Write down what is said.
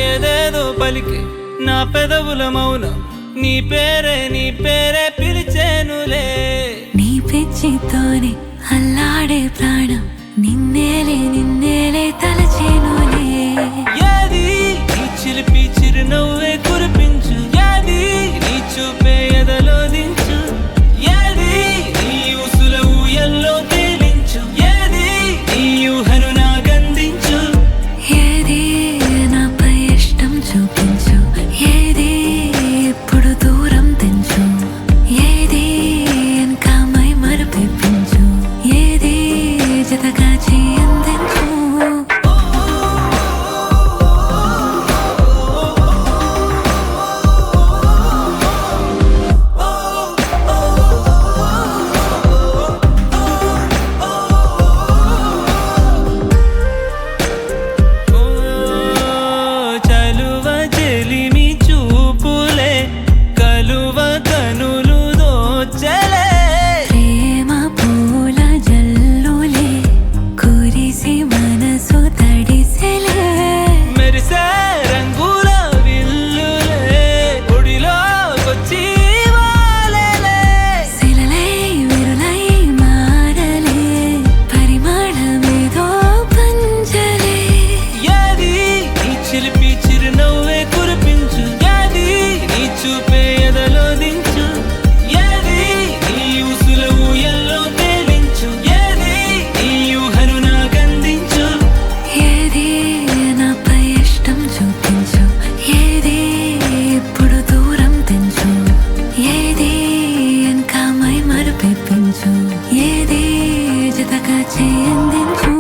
ఏదేదో పలికి నా పెదవుల మౌనం నీ పేరే పిలిచేనులే. నీ పిచ్చితోనే అల్లాడే ప్రాణం నిన్నేలే తలచేనులే. ఏది నీ చిలిపి చిరునవ్వే కురిపించు, ఏది నీ చూపే ఎదలో దించు, ఏది నీ ఊసుల ఊయల్లో తేలించు, ఏది నీ ఊహను నాగందించు. ఏది నాపై ఇష్టం చూపించు, ఏది ఇప్పుడు దూరం తెంచు, ఏది ఇంకా మై మరపించు, ఏది జతగా చేయందించు. చలువ చెలిమి చూపులే కలువ కనులు దోచలే. ప్రేమ పూల జల్లులే కురిసి మనసు తడిసెలే. మెరిసే రంగుల విల్లులే ఒడిలోకొచ్చి వాలెలే. శిలలై విరులై మారలే పరిమాణమేదో పంజలే. ఏది నీ చిలిపి చిరునవ్వే కురిపించు, ఏది నీ చూపే ఎదలో దించు, ఏది నీ ఊసుల ఊయల్లో తేలించు, ఏది నీ ఊహను నాకందించు. ఏది నాపై ఇష్టం చూపించు, ఏది ఇప్పుడు దూరం తెంచు, ఏది ఇంకా మై మరపించు, ఏది జతగా చేయందించు.